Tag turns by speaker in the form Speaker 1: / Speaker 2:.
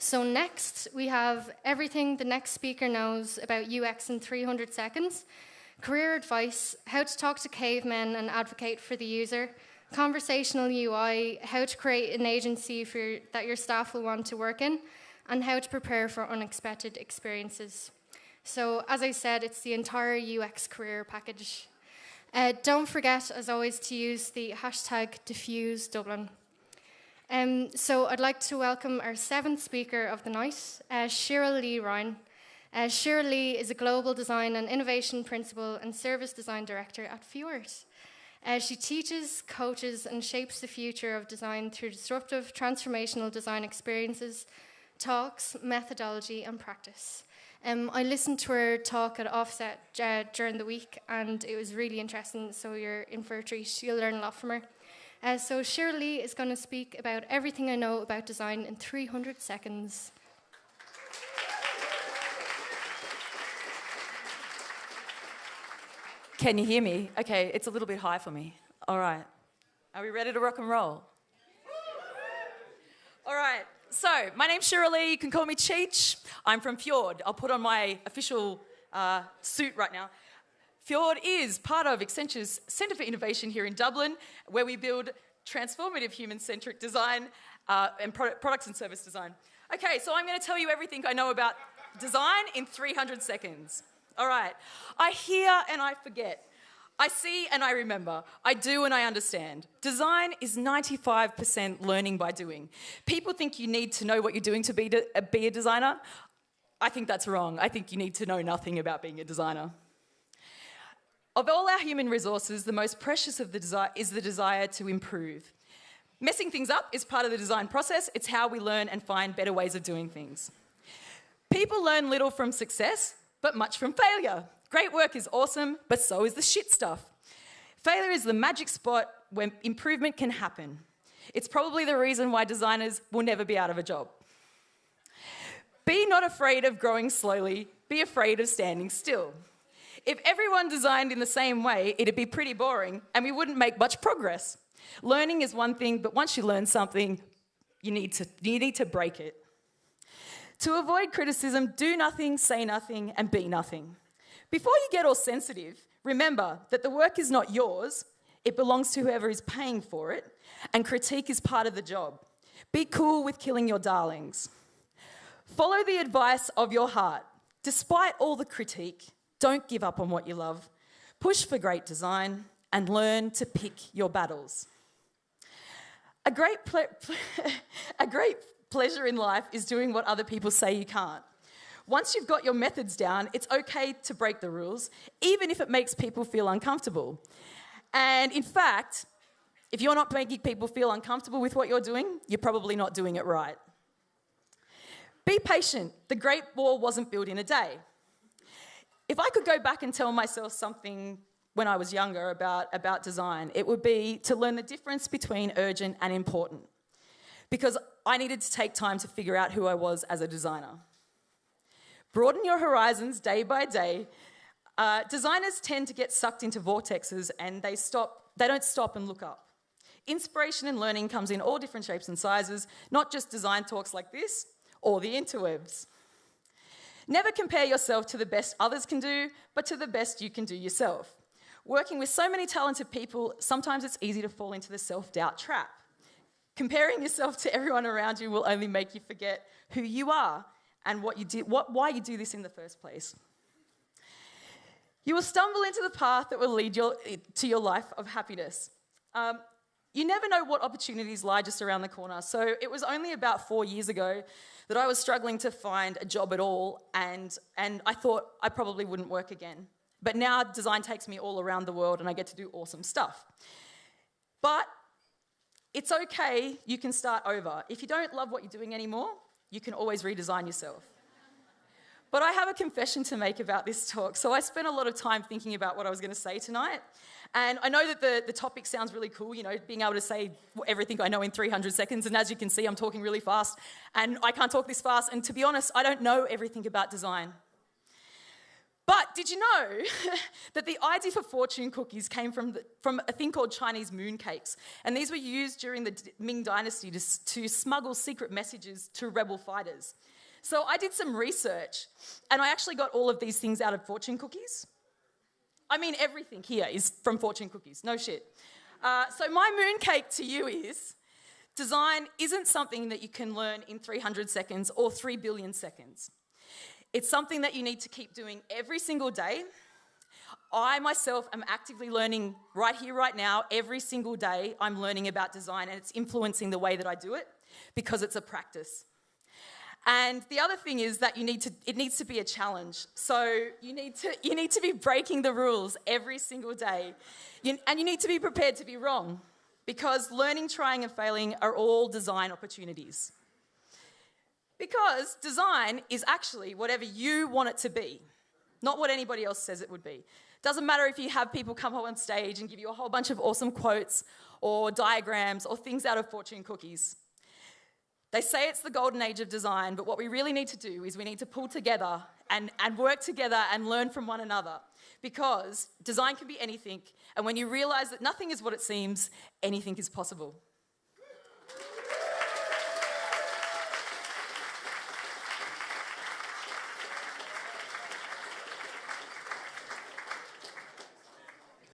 Speaker 1: So next, we have everything the next speaker knows about UX in 300 seconds, career advice, how to talk to cavemen and advocate for the user, conversational UI, how to create an agency that your staff will want to work in, and how to prepare for unexpected experiences. So, as I said, it's the entire UX career package. Don't forget, as always, to use the hashtag Defuse Dublin. So I'd like to welcome our seventh speaker of the night, Chirryl-Lee Ryan. Chirryl-Lee is a global design and innovation principal and service design director at Fjord. She teaches, coaches, and shapes the future of design through disruptive, transformational design experiences, talks, methodology, and practice. I listened to her talk at Offset during the week, and it was really interesting, so you're in for a treat. You'll learn a lot from her. So Chirryl-Lee is going to speak about everything I know about design in 300 seconds.
Speaker 2: Can you hear me? Okay, it's a little bit high for me. All right. Are we ready to rock and roll? All right. So, my name's Chirryl-Lee. You can call me Cheech. I'm from Fjord. I'll put on my official suit right now. Fjord is part of Accenture's Centre for Innovation here in Dublin, where we build transformative human-centric design and products and service design. Okay, so I'm going to tell you everything I know about design in 300 seconds. All right. I hear and I forget. I see and I remember. I do and I understand. Design is 95% learning by doing. People think you need to know what you're doing to be a designer. I think that's wrong. I think you need to know nothing about being a designer. Of all our human resources, the most precious of is the desire to improve. Messing things up is part of the design process. It's how we learn and find better ways of doing things. People learn little from success, but much from failure. Great work is awesome, but so is the shit stuff. Failure is the magic spot where improvement can happen. It's probably the reason why designers will never be out of a job. Be not afraid of growing slowly, be afraid of standing still. If everyone designed in the same way, it'd be pretty boring and we wouldn't make much progress. Learning is one thing, but once you learn something, you need to break it. To avoid criticism, do nothing, say nothing, and be nothing. Before you get all sensitive, remember that the work is not yours, it belongs to whoever is paying for it, and critique is part of the job. Be cool with killing your darlings. Follow the advice of your heart. Despite all the critique, don't give up on what you love. Push for great design and learn to pick your battles. A great pleasure in life is doing what other people say you can't. Once you've got your methods down, it's okay to break the rules, even if it makes people feel uncomfortable. And in fact, if you're not making people feel uncomfortable with what you're doing, you're probably not doing it right. Be patient. The Great Wall wasn't built in a day. If I could go back and tell myself something when I was younger about design, it would be to learn the difference between urgent and important, because I needed to take time to figure out who I was as a designer. Broaden your horizons day by day. Designers tend to get sucked into vortexes and they don't stop and look up. Inspiration and learning comes in all different shapes and sizes, not just design talks like this or the interwebs. Never compare yourself to the best others can do, but to the best you can do yourself. Working with so many talented people, sometimes it's easy to fall into the self-doubt trap. Comparing yourself to everyone around you will only make you forget who you are and why you do this in the first place. You will stumble into the path that will lead to your life of happiness. You never know what opportunities lie just around the corner. So it was only about 4 years ago that I was struggling to find a job at all, and I thought I probably wouldn't work again. But now design takes me all around the world and I get to do awesome stuff. But it's okay, you can start over. If you don't love what you're doing anymore, you can always redesign yourself. But I have a confession to make about this talk. So I spent a lot of time thinking about what I was going to say tonight. And I know that the topic sounds really cool, being able to say everything I know in 300 seconds. And as you can see, I'm talking really fast. And I can't talk this fast. And to be honest, I don't know everything about design. But But did you know that the idea for fortune cookies came from a thing called Chinese mooncakes? And these were used during the Ming Dynasty to smuggle secret messages to rebel fighters. So I did some research, and I actually got all of these things out of fortune cookies. I mean, everything here is from fortune cookies, no shit. So my mooncake to you is, design isn't something that you can learn in 300 seconds or 3 billion seconds. It's something that you need to keep doing every single day. I myself am actively learning right here, right now, every single day I'm learning about design, and it's influencing the way that I do it because it's a practice. And the other thing is that it needs to be a challenge. So you need to be breaking the rules every single day. And you need to be prepared to be wrong, because learning, trying and failing are all design opportunities. Because design is actually whatever you want it to be, not what anybody else says it would be. Doesn't matter if you have people come up on stage and give you a whole bunch of awesome quotes or diagrams or things out of fortune cookies. They say it's the golden age of design, but what we really need to do is we need to pull together and work together and learn from one another, because design can be anything, and when you realise that nothing is what it seems, anything is possible.